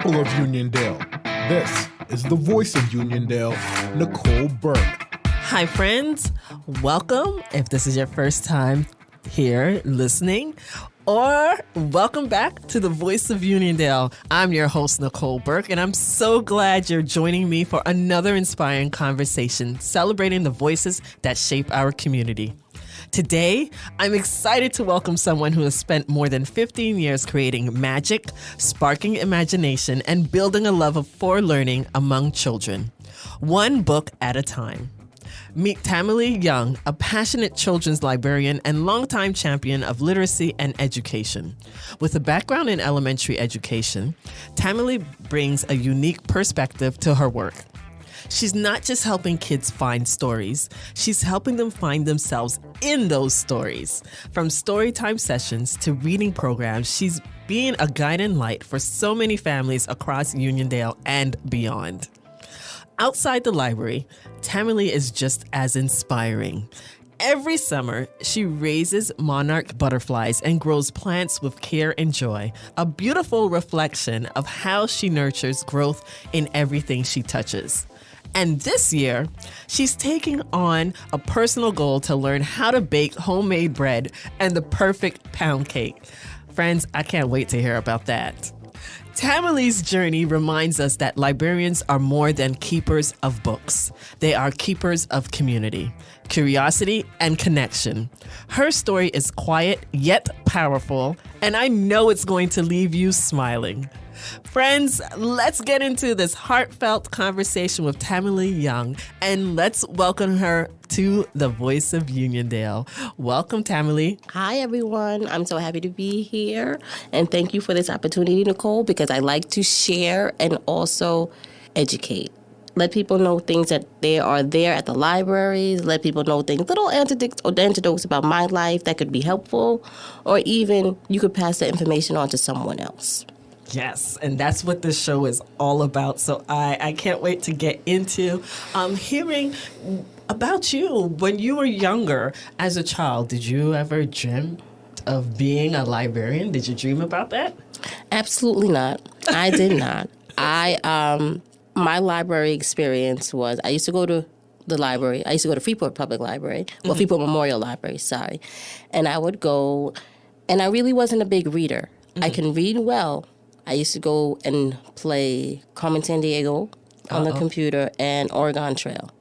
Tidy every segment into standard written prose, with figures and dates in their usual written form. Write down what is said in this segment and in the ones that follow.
people of Uniondale. This is the Voice of Uniondale, Nicole Burke. Hi, friends. Welcome if this is your first time here listening, or welcome back to the Voice of Uniondale. I'm your host, Nicole Burke, and I'm so glad you're joining me for another inspiring conversation celebrating the voices that shape our community. Today, I'm excited to welcome someone who has spent more than 15 years creating magic, sparking imagination, and building a love for learning among children, one book at a time. Meet Tamelee Young, a passionate children's librarian and longtime champion of literacy and education. With a background in elementary education, Tamelee brings a unique perspective to her work. She's not just helping kids find stories, she's helping them find themselves in those stories. From storytime sessions to reading programs, she's being a guiding light for so many families across Uniondale and beyond. Outside the library, Tamelee is just as inspiring. Every summer, she raises monarch butterflies and grows plants with care and joy, a beautiful reflection of how she nurtures growth in everything she touches. And this year, she's taking on a personal goal to learn how to bake homemade bread and the perfect pound cake. Friends, I can't wait to hear about that. Tamelee's journey reminds us that librarians are more than keepers of books. They are keepers of community, curiosity, and connection. Her story is quiet yet powerful, and I know it's going to leave you smiling. Friends, let's get into this heartfelt conversation with Tamelee Young, and let's welcome her to the Voice of Uniondale. Welcome, Tamelee. Hi, everyone. I'm so happy to be here, and thank you for this opportunity, Nicole, because I like to share and also educate. Let people know things that they are there at the libraries. Let people know things, little anecdotes about my life that could be helpful, or even you could pass the information on to someone else. Yes, and that's what this show is all about. So I can't wait to get into hearing about you. When you were younger as a child, did you ever dream of being a librarian? Did you dream about that? Absolutely not. I did not. My library experience was, I used to go to the library. I used to go to Freeport Public Library, well, Freeport Memorial Library, sorry. And I would go, and I really wasn't a big reader. I can read well. I used to go and play Carmen Sandiego on the computer and Oregon Trail.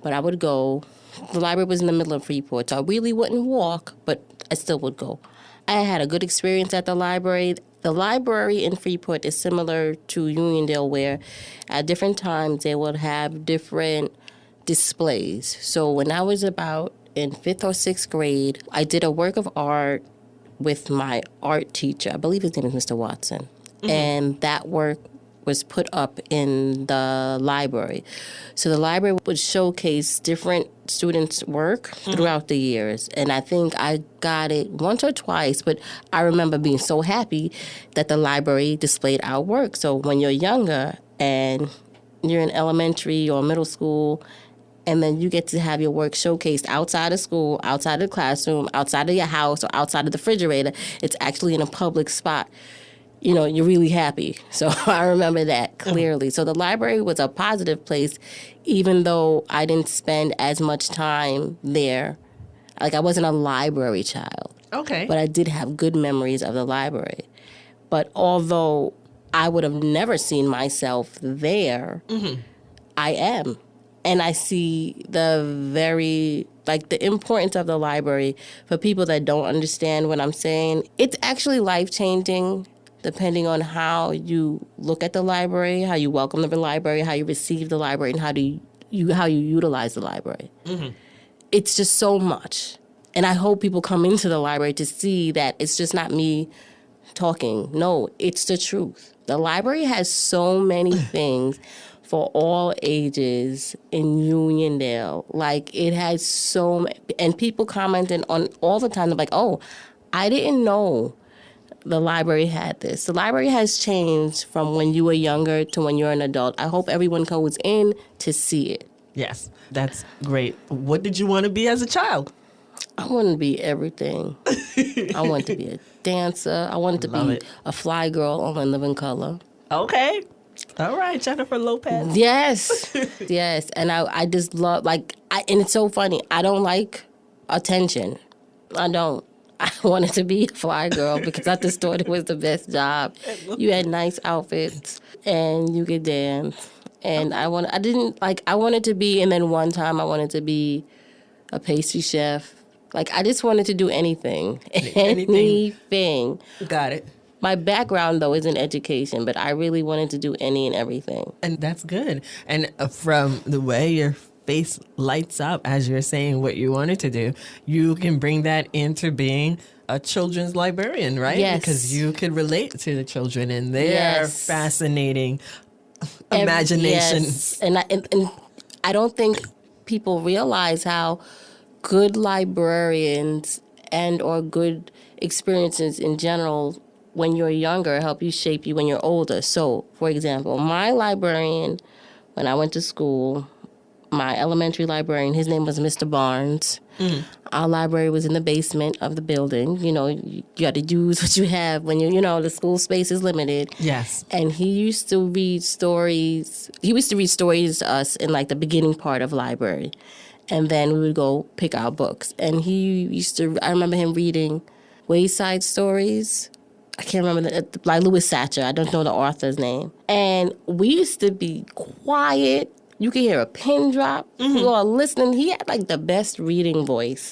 But I would go. The library was in the middle of Freeport, so I really wouldn't walk, but I still would go. I had a good experience at the library. The library in Freeport is similar to Uniondale, where at different times they would have different displays. So when I was about in 5th or 6th grade, I did a work of art with my art teacher. I believe his name is Mr. Watson. And that work was put up in the library. So the library would showcase different students' work throughout the years. And I think I got it once or twice, but I remember being so happy that the library displayed our work. So when you're younger and you're in elementary or middle school, and then you get to have your work showcased outside of school, outside of the classroom, outside of your house, or outside of the refrigerator, it's actually in a public spot. You know, you're really happy. So I remember that clearly. So the library was a positive place, even though I didn't spend as much time there. Like, I wasn't a library child. Okay. But I did have good memories of the library. But although I would have never seen myself there, I am. And I see the importance of the library for people that don't understand what I'm saying. It's actually life-changing, depending on how you look at the library, how you welcome the library, how you receive the library, and how you utilize the library. It's just so much. And I hope people come into the library to see that it's just not me talking. No, it's the truth. The library has so many things for all ages in Uniondale. Like, it has so many, and people commenting on all the time, they're like, oh, I didn't know the library had this. The library has changed from when you were younger to when you're an adult. I hope everyone goes in to see it. Yes, that's great. What did you want to be as a child? I wanted to be everything. I wanted to be a dancer. I wanted to be a fly girl on In Living Color. Okay. All right, Jennifer Lopez. Yes, yes. And I just love, and it's so funny. I don't like attention. I don't. I wanted to be a fly girl because I just thought it was the best job. You had nice outfits and you could dance. And I wanted to be, and then one time I wanted to be a pastry chef. Like, I just wanted to do anything. Anything. Got it. My background, though, is in education, but I really wanted to do any and everything. And that's good. And from the way your face lights up as you're saying what you wanted to do, you can bring that into being a children's librarian, right? Yes. Because you could relate to the children and their Yes. fascinating imaginations. Yes. And I don't think people realize how good librarians and or good experiences in general when you're younger help you shape you when you're older. So, for example, my librarian, when I went to school, my elementary librarian, his name was Mr. Barnes. Our library was in the basement of the building. You know, you got to use what you have when the school space is limited. Yes. And he used to read stories. He used to read stories to us in like the beginning part of library. And then we would go pick out books. And I remember him reading Wayside Stories. I can't remember, by Louis Satcher. I don't know the author's name. And we used to be quiet. You could hear a pin drop. We were all listening. He had like the best reading voice.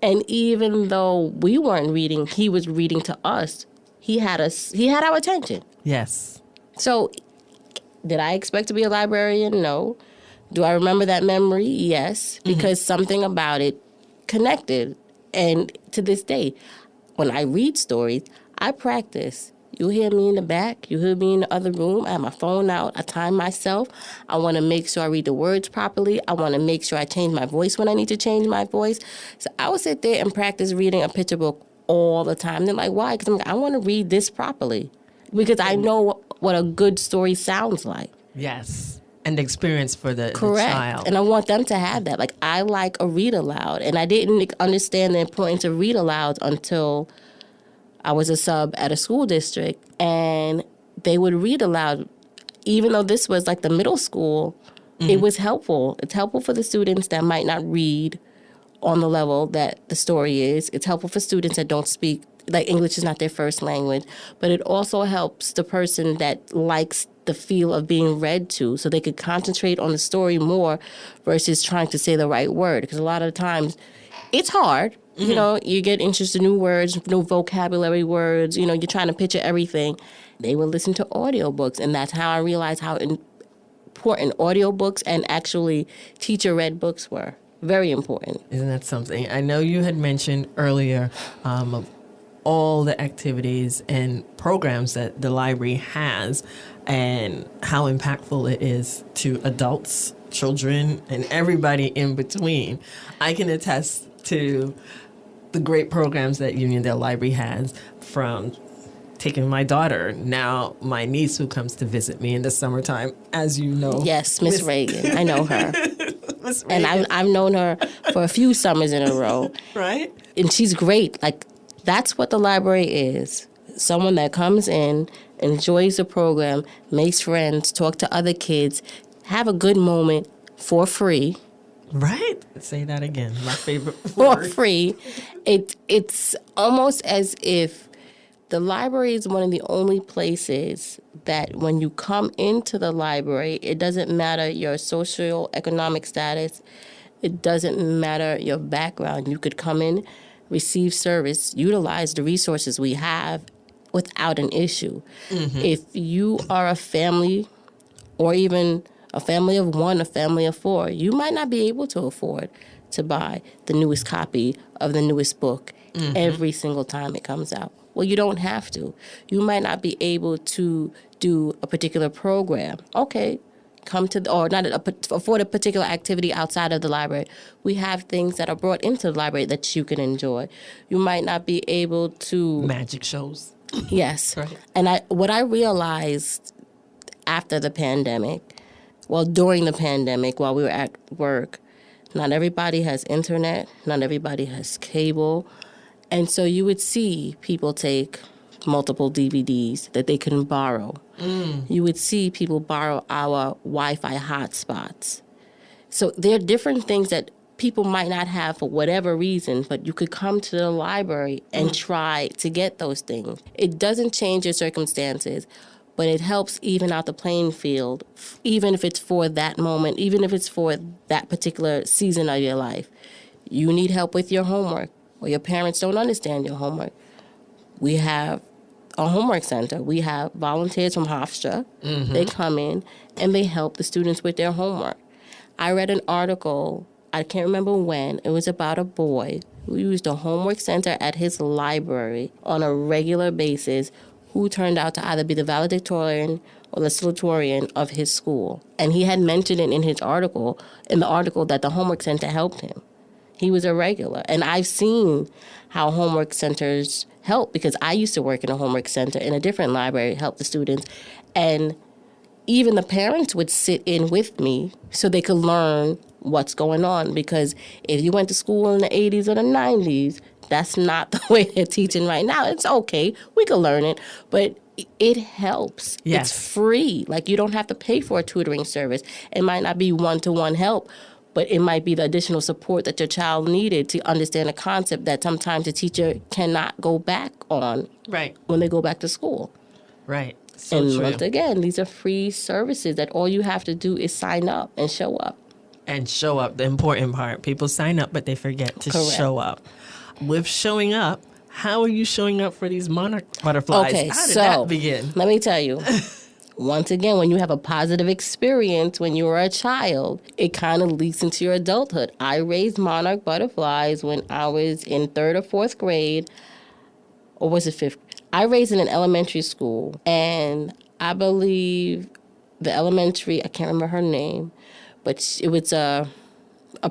And even though we weren't reading, he was reading to us. He had our attention. Yes. So, did I expect to be a librarian? No. Do I remember that memory? Yes, because something about it connected. And to this day, when I read stories, I practice. You hear me in the back. You hear me in the other room. I have my phone out. I time myself. I want to make sure I read the words properly. I want to make sure I change my voice when I need to change my voice. So I would sit there and practice reading a picture book all the time. They're like, why? Because I want to read this properly. Because I know what a good story sounds like. Yes. And the experience for the Correct. child. And I want them to have that. Like, I like a read aloud. And I didn't understand the importance of read aloud until I was a sub at a school district. And they would read aloud. Even though this was like the middle school, it was helpful. It's helpful for the students that might not read on the level that the story is. It's helpful for students that don't speak, like English is not their first language. But it also helps the person that likes the feel of being read to, so they could concentrate on the story more versus trying to say the right word. Because a lot of times it's hard. You know, you get interested in new words, new vocabulary words. You know, you're trying to picture everything. They will listen to audiobooks, and that's how I realized how important audiobooks and actually teacher-read books were. Very important. Isn't that something? I know you had mentioned earlier of all the activities and programs that the library has and how impactful it is to adults, children, and everybody in between. I can attest to the great programs that Uniondale Library has, from taking my daughter, now my niece who comes to visit me in the summertime, as you know. Yes, Miss Reagan. I know her. Miss Reagan. And I've known her for a few summers in a row. Right? And she's great. Like, that's what the library is. Someone that comes in, enjoys the program, makes friends, talk to other kids, have a good moment for free. Right? Say that again. My favorite For word. free. It's almost as if the library is one of the only places that when you come into the library, it doesn't matter your socioeconomic status. It doesn't matter your background. You could come in, receive service, utilize the resources we have without an issue. If you are a family or even a family of one, a family of four, you might not be able to afford to buy the newest copy of the newest book every single time it comes out. Well, you don't have to. You might not be able to do a particular program. Okay, afford a particular activity outside of the library. We have things that are brought into the library that you can enjoy. You might not be able to... Magic shows. Yes. Right. And what I realized after the pandemic, during the pandemic, while we were at work, not everybody has internet, not everybody has cable. And so you would see people take multiple DVDs that they couldn't borrow. You would see people borrow our Wi-Fi hotspots. So there are different things that people might not have for whatever reason, but you could come to the library and try to get those things. It doesn't change your circumstances, but it helps even out the playing field, even if it's for that moment, even if it's for that particular season of your life. You need help with your homework, or your parents don't understand your homework. We have a homework center. We have volunteers from Hofstra. They come in and they help the students with their homework. I read an article, I can't remember when, it was about a boy who used a homework center at his library on a regular basis, who turned out to either be the valedictorian or the salutatorian of his school. And he had mentioned it in the article that the homework center helped him. He was a regular. And I've seen how homework centers help, because I used to work in a homework center in a different library, help the students. And even the parents would sit in with me so they could learn what's going on. Because if you went to school in the 80s or the 90s, that's not the way they're teaching right now. It's okay. We can learn it. But it helps. Yes. It's free. Like, you don't have to pay for a tutoring service. It might not be one-to-one help, but it might be the additional support that your child needed to understand a concept that sometimes a teacher cannot go back on when they go back to school. Right. So and true. once again, these are free services that all you have to do is sign up and show up. And show up, the important part. People sign up, but they forget to Correct. show up. With showing up, how are you showing up for these monarch butterflies? Okay, How did so that begin? let me tell you. Once again, when you have a positive experience when you were a child, it kind of leaks into your adulthood. I raised monarch butterflies when I was in 3rd or 4th grade, or was it 5th? I raised in an elementary school, and I believe the elementary, I can't remember her name, but it was a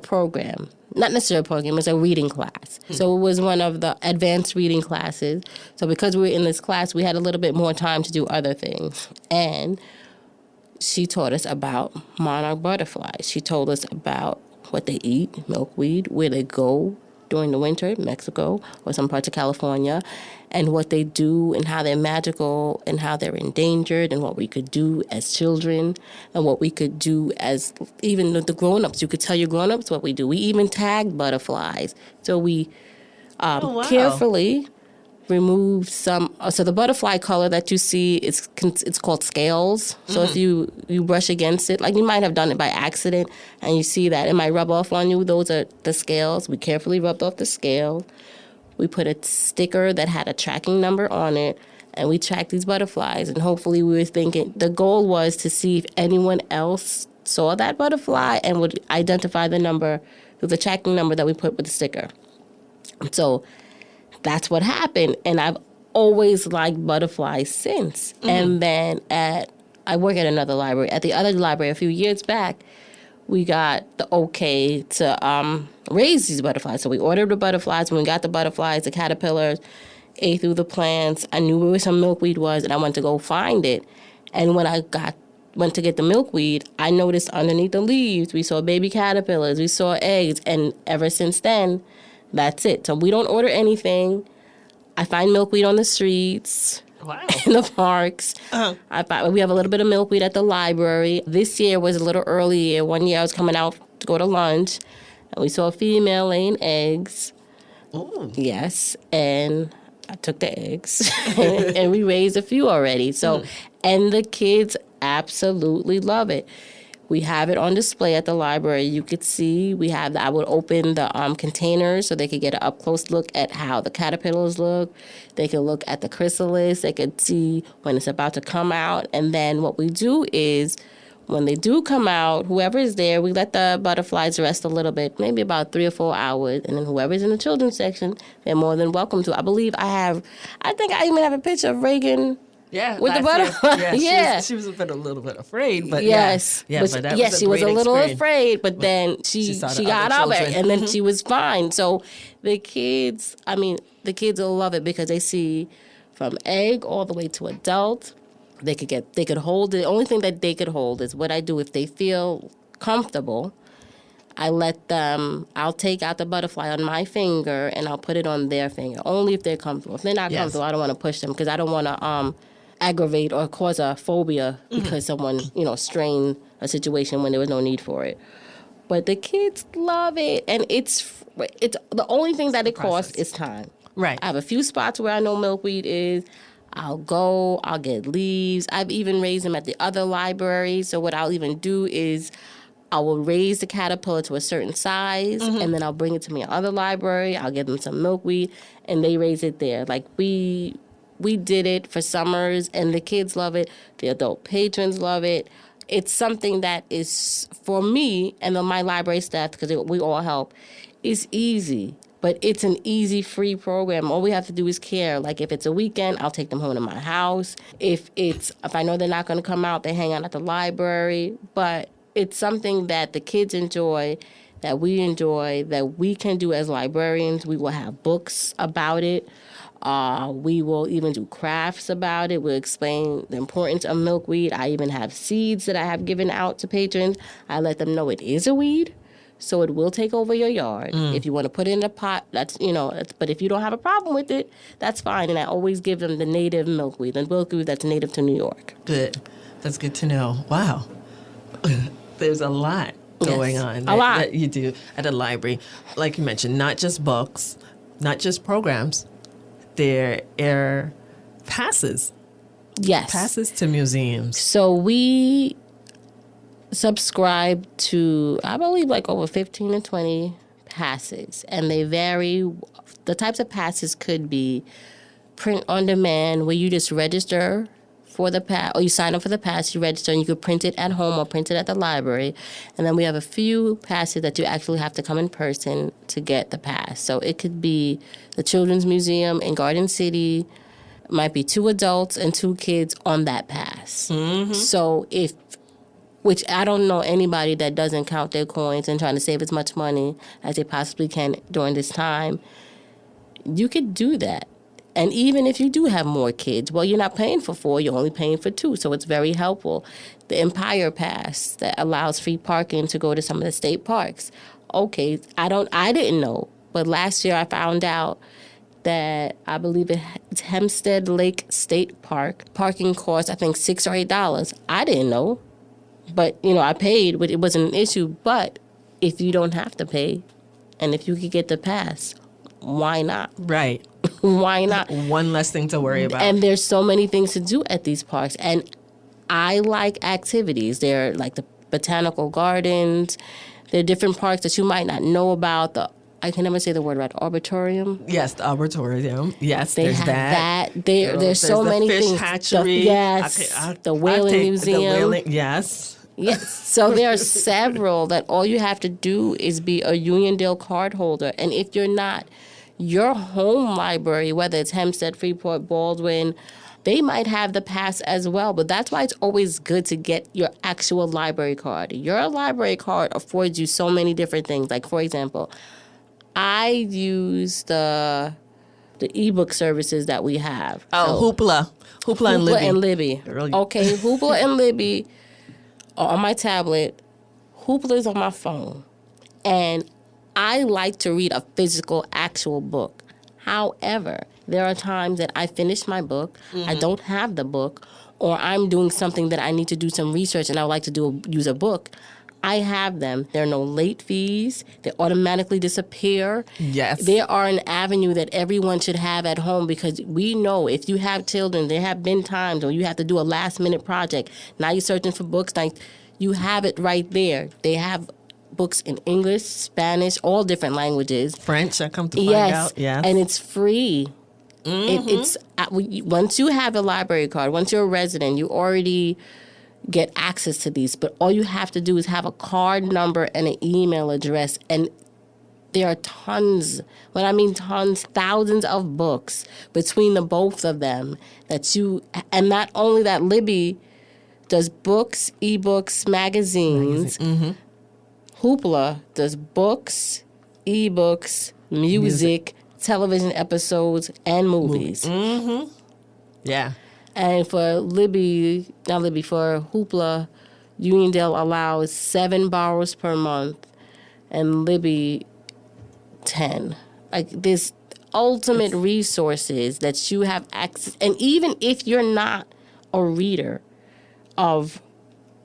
program. Not necessarily a program, it was a reading class. So it was one of the advanced reading classes. So because we were in this class, we had a little bit more time to do other things. And she taught us about monarch butterflies. She told us about what they eat, milkweed, where they go during the winter, Mexico or some parts of California, and what they do and how they're magical and how they're endangered, and what we could do as children and what we could do as even the grown-ups. You could tell your grown-ups what we do. We even tagged butterflies. So we carefully removed some. So the butterfly color that you see, it's called scales. So if you brush against it, like you might have done it by accident, and you see that it might rub off on you, those are the scales. We carefully rubbed off the scales. We put a sticker that had a tracking number on it, and we tracked these butterflies. And hopefully we were thinking, the goal was to see if anyone else saw that butterfly and would identify the number, the tracking number that we put with the sticker. So that's what happened. And I've always liked butterflies since. And then I work at another library. At the other library a few years back, we got the okay to raise these butterflies. So we ordered the butterflies. When we got the butterflies, the caterpillars, ate through the plants. I knew where some milkweed was, and I went to go find it. And when I went to get the milkweed, I noticed underneath the leaves, we saw baby caterpillars, we saw eggs, and ever since then, that's it. So we don't order anything. I find milkweed on the streets. Wow. In the parks. We have a little bit of milkweed at the library. This year was a little early. One year I was coming out to go to lunch, and we saw a female laying eggs. Ooh. Yes, and I took the eggs, and we raised a few already. So, and the kids absolutely love it. We have it on display at the library. You could see I would open the containers so they could get an up-close look at how the caterpillars look. They could look at the chrysalis. They could see when it's about to come out. And then what we do is, when they do come out, whoever is there, we let the butterflies rest a little bit, maybe about 3 or 4 hours. And then whoever's in the children's section, they're more than welcome to. I think I even have a picture of Reagan. Yeah, with the butterfly. Yeah, she was a little bit afraid, but yes, yeah, but that was she was a little experience. afraid, but then she got over it, and then she was fine. So the kids will love it because they see from egg all the way to adult. They could hold it. The only thing that they could hold is what I do if they feel comfortable. I'll take out the butterfly on my finger and I'll put it on their finger, only if they're comfortable. If they're not comfortable, I don't want to push them because I don't want to aggravate or cause a phobia because someone, strained a situation when there was no need for it. But the kids love it, and it's the only thing that it costs is time. Right. I have a few spots where I know milkweed is. I'll get leaves. I've even raised them at the other library. So what I'll even do is I will raise the caterpillar to a certain size, and then I'll bring it to my other library. I'll give them some milkweed, and they raise it there. Like, we did it for summers, and the kids love it. The adult patrons love it. It's something that is, for me and my library staff, because we all help, is easy. But it's an easy, free program. All we have to do is care. Like, if it's a weekend, I'll take them home to my house. If I know they're not going to come out, they hang out at the library. But it's something that the kids enjoy, that we enjoy, that we can do as librarians. We will have books about it. We will even do crafts about it. We'll explain the importance of milkweed. I even have seeds that I have given out to patrons. I let them know it is a weed, so it will take over your yard. If you want to put it in a pot, but if you don't have a problem with it, that's fine. And I always give them the native milkweed, the milkweed that's native to New York. Good. That's good to know. Wow. There's a lot going on that you do at the library. Like you mentioned, not just books, not just programs. There are passes. Yes. Passes to museums. So we subscribe to, I believe, like over 15 to 20 passes. And they vary. The types of passes could be print on demand, where you just register for the pass, or you sign up for the pass, you register, and you could print it at home or print it at the library. And then we have a few passes that you actually have to come in person to get the pass. So it could be the Children's Museum in Garden City. It might be 2 adults and 2 kids on that pass. So which I don't know anybody that doesn't count their coins and trying to save as much money as they possibly can during this time. You could do that. And even if you do have more kids, well, you're not paying for 4, you're only paying for 2, so it's very helpful. The Empire Pass that allows free parking to go to some of the state parks. Okay, I didn't know, but last year I found out that I believe it's Hempstead Lake State Park. Parking costs, I think, $6 or $8. I didn't know, but, I paid, but it wasn't an issue. But if you don't have to pay, and if you could get the pass, why not? Right. Why not? One less thing to worry about. And there's so many things to do at these parks. And I like activities. They're like the botanical gardens. There are different parks that you might not know about. I can never say the word right. Arboretum. Yes, the arboretum. Yes, they there's have that. There's so many fish things. Hatchery. The Whaling Museum. Yes. Yes. So there are several that all you have to do is be a Uniondale card holder. And if you're not, your home library, whether it's Hempstead, Freeport, Baldwin, they might have the pass as well. But that's why it's always good to get your actual library card. Your library card affords you so many different things. Like, for example, I use the ebook services that we have. Oh, Hoopla and Libby. Okay, Hoopla and Libby are on my tablet. Hoopla is on my phone. And I like to read a physical, actual book. However, there are times that I finish my book, I don't have the book, or I'm doing something that I need to do some research and I would like to use a book. I have them. There are no late fees. They automatically disappear. Yes. They are an avenue that everyone should have at home, because we know if you have children, there have been times when you have to do a last-minute project. Now you're searching for books. Now you have it right there. They have books in English, Spanish, all different languages. French, I come to find out. Yes. And it's free. It's once you have a library card, once you're a resident, you already get access to these. But all you have to do is have a card number and an email address. And there are tons, when I mean tons, thousands of books between the both of them and not only that, Libby does books, ebooks, magazines. Hoopla does books, ebooks, music, television episodes, and movies. Yeah. And for for Hoopla, Uniondale allows 7 borrows per month. and Libby 10. Like, there's ultimate resources that you have access. And even if you're not a reader of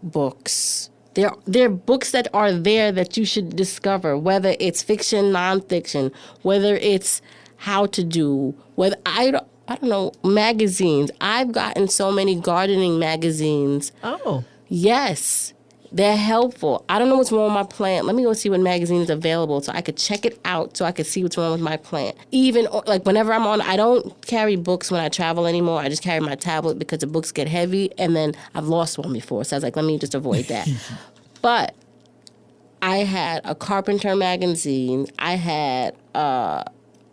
books, there are books that are there that you should discover, whether it's fiction, nonfiction, whether it's how to do, whether I don't know, magazines. I've gotten so many gardening magazines. Oh. Yes. They're helpful. I don't know what's wrong with my plant. Let me go see what magazine is available so I could check it out so I could see what's wrong with my plant. Even, like, whenever I don't carry books when I travel anymore. I just carry my tablet because the books get heavy, and then I've lost one before. So I was like, let me just avoid that. But I had a carpenter magazine. I had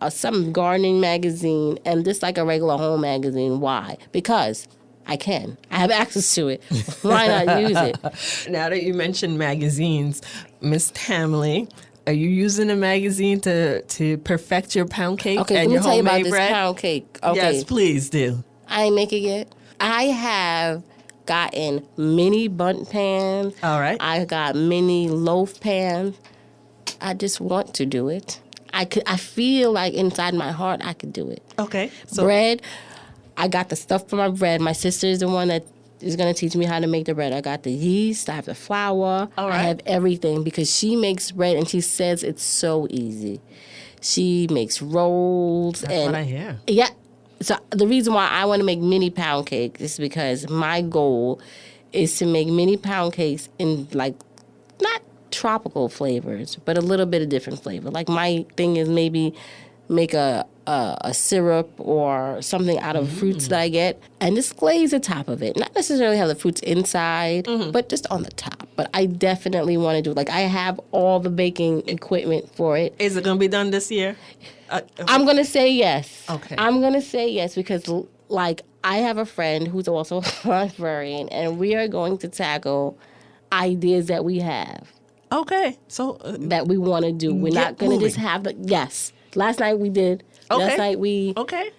some gardening magazine, and just like a regular home magazine. Why? Because I can. I have access to it. Why not use it? Now that you mentioned magazines, Miss Tamelee, are you using a magazine to perfect your pound cake Okay, and let your me tell you about homemade this bread? pound cake. Okay. Yes, please do. I ain't make it yet. I have gotten mini bundt pans. All right. I got mini loaf pans. I just want to do it. I feel like inside my heart I could do it. Okay. So Bread, I got the stuff for my bread. My sister is the one that is going to teach me how to make the bread. I got the yeast. I have the flour. All right. I have everything because she makes bread and she says it's so easy. She makes rolls. That's and what I hear. Yeah. So the reason why I want to make mini pound cake is because my goal is to make mini pound cakes in, like, not tropical flavors, but a little bit of different flavor. Like, my thing is maybe make a syrup or something out of fruits that I get and just glaze the top of it. Not necessarily have the fruits inside, but just on the top. But I definitely want to do, like, I have all the baking equipment for it. Is it going to be done this year? I'm going to say yes. Okay. I'm going to say yes because, like, I have a friend who's also a librarian, and we are going to tackle ideas that we have Okay. So that we want to do. We're Get not going to just moving. have the, yes. Last night we did. Okay. Last night we okay.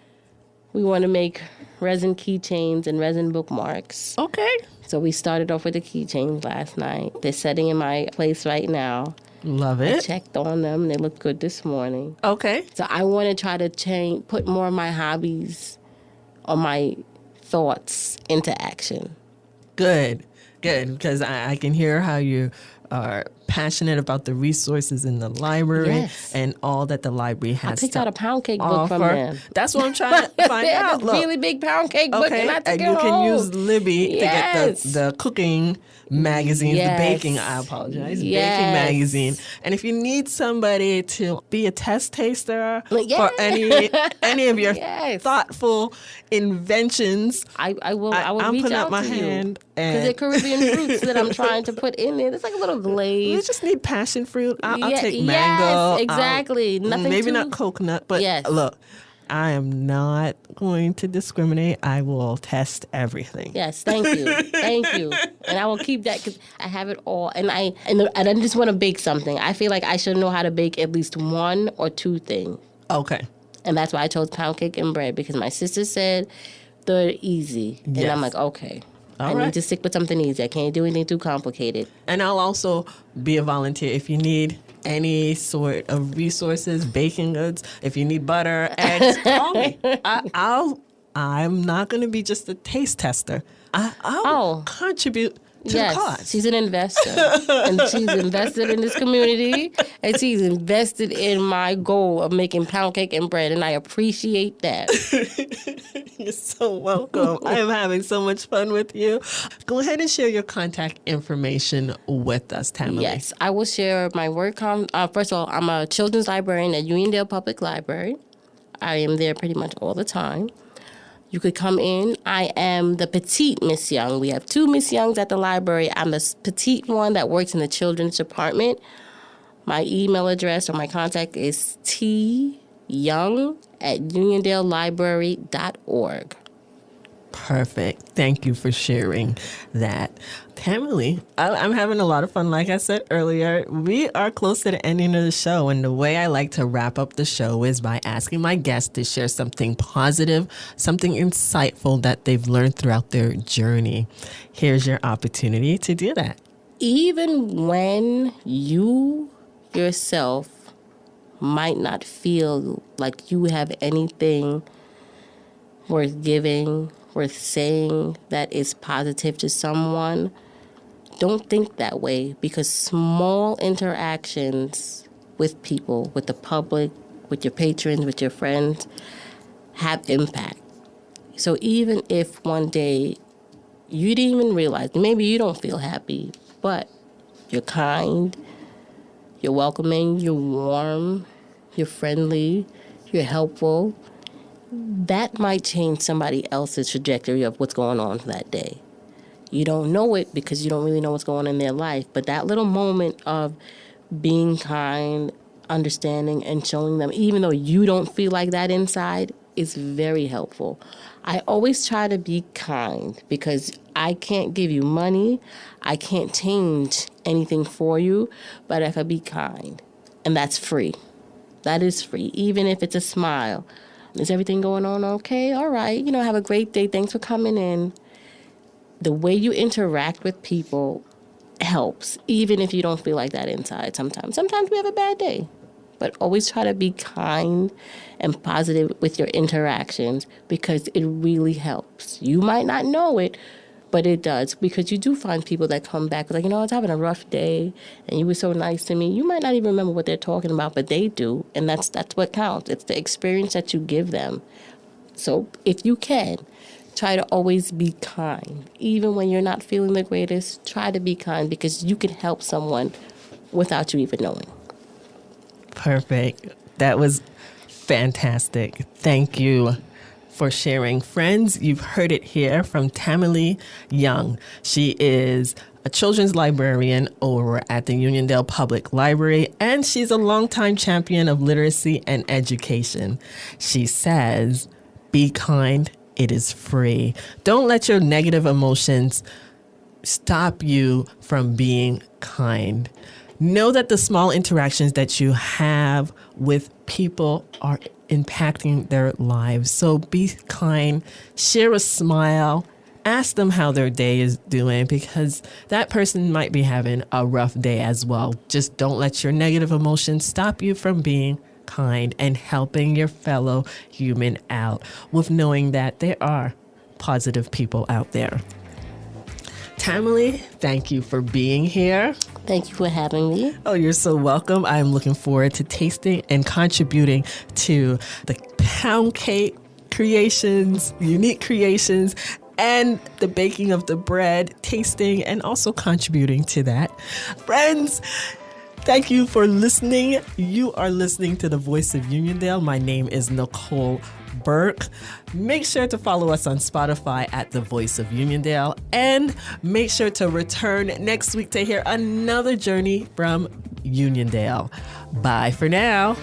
want to make resin keychains and resin bookmarks. Okay. So we started off with the keychains last night. They're setting in my place right now. Love I it. checked on them. They look good this morning. Okay. So I want to try to put more of my hobbies or my thoughts into action. Good. Because I can hear how you are passionate about the resources in the library Yes. and all that the library has I picked to out a pound cake book offer. from them. That's what I'm trying to find They had out. this Look. really big pound cake book, Okay, and I took and it you can home. use Libby Yes. to get the cooking magazines, Yes. the baking, I apologize, Yes. baking magazine. And if you need somebody to be a test taster Yeah. for any of your Yes. thoughtful inventions, I will I'm reach putting out up my to hand because and they're Caribbean fruits that I'm trying to put in there. There's like a little you glaze. just need passion fruit. I'll Yeah, take yes, mango. exactly. Nothing maybe too- not coconut, but Yes. look, I am not going to discriminate. I will test everything. Yes, thank you, and I will keep that because I have it all. And I just want to bake something. I feel like I should know how to bake at least one or two things, Okay. and that's why I chose pound cake and bread because my sister said they're easy, and Yes. I'm like, okay. All I right. need to stick with something easy. I can't do anything too complicated. And I'll also be a volunteer if you need any sort of resources, baking goods. If you need butter, eggs, call me. I'm not going to be just a taste tester. I'll contribute to the cause. She's an investor, and she's invested in this community, and she's invested in my goal of making pound cake and bread, and I appreciate that. You're so welcome. I am having so much fun with you. Go ahead and share your contact information with us, Tamelee. Yes, I will share my work. First of all, I'm a children's librarian at Uniondale Public Library. I am there pretty much all the time. You could come in. I am the petite Miss Young. We have two Miss Youngs at the library. I'm the petite one that works in the children's department. My email address or my contact is tyoung@uniondalelibrary.org. Perfect. Thank you for sharing that. Tamelee, I'm having a lot of fun. Like I said earlier, we are close to the ending of the show. And the way I like to wrap up the show is by asking my guests to share something positive, something insightful that they've learned throughout their journey. Here's your opportunity to do that. Even when you yourself might not feel like you have anything worth giving, worth saying that is positive to someone, don't think that way, because small interactions with people, with the public, with your patrons, with your friends, have impact. So even if one day you didn't even realize, maybe you don't feel happy, but you're kind, you're welcoming, you're warm, you're friendly, you're helpful, that might change somebody else's trajectory of what's going on that day. You don't know it because you don't really know what's going on in their life, but that little moment of being kind, understanding, and showing them, even though you don't feel like that inside, is very helpful. I always try to be kind because I can't give you money, I can't change anything for you, but if I be kind, and that's free. That is free, even if it's a smile. Is everything going on okay? All right, have a great day. Thanks for coming in. The way you interact with people helps, even if you don't feel like that inside sometimes. Sometimes we have a bad day, but always try to be kind and positive with your interactions because it really helps. You might not know it, but it does, because you do find people that come back like, I was having a rough day and you were so nice to me. You might not even remember what they're talking about, but they do, and that's what counts. It's the experience that you give them. So if you can, try to always be kind. Even when you're not feeling the greatest, try to be kind because you can help someone without you even knowing. Perfect. That was fantastic. Thank you for sharing. Friends, you've heard it here from Tamelee Young. She is a children's librarian over at the Uniondale Public Library, and she's a longtime champion of literacy and education. She says, be kind. It is free. Don't let your negative emotions stop you from being kind. Know that the small interactions that you have with people are impacting their lives. So be kind, share a smile, ask them how their day is doing, because that person might be having a rough day as well. Just don't let your negative emotions stop you from being kind and helping your fellow human out with knowing that there are positive people out there. Tamelee, thank you for being here. Thank you for having me. Oh, you're so welcome. I'm looking forward to tasting and contributing to the pound cake creations, unique creations, and the baking of the bread, tasting and also contributing to that. Friends, thank you for listening. You are listening to the Voice of Uniondale. My name is Nicole Burke. Make sure to follow us on Spotify at The Voice of Uniondale, and make sure to return next week to hear another journey from Uniondale. Bye for now.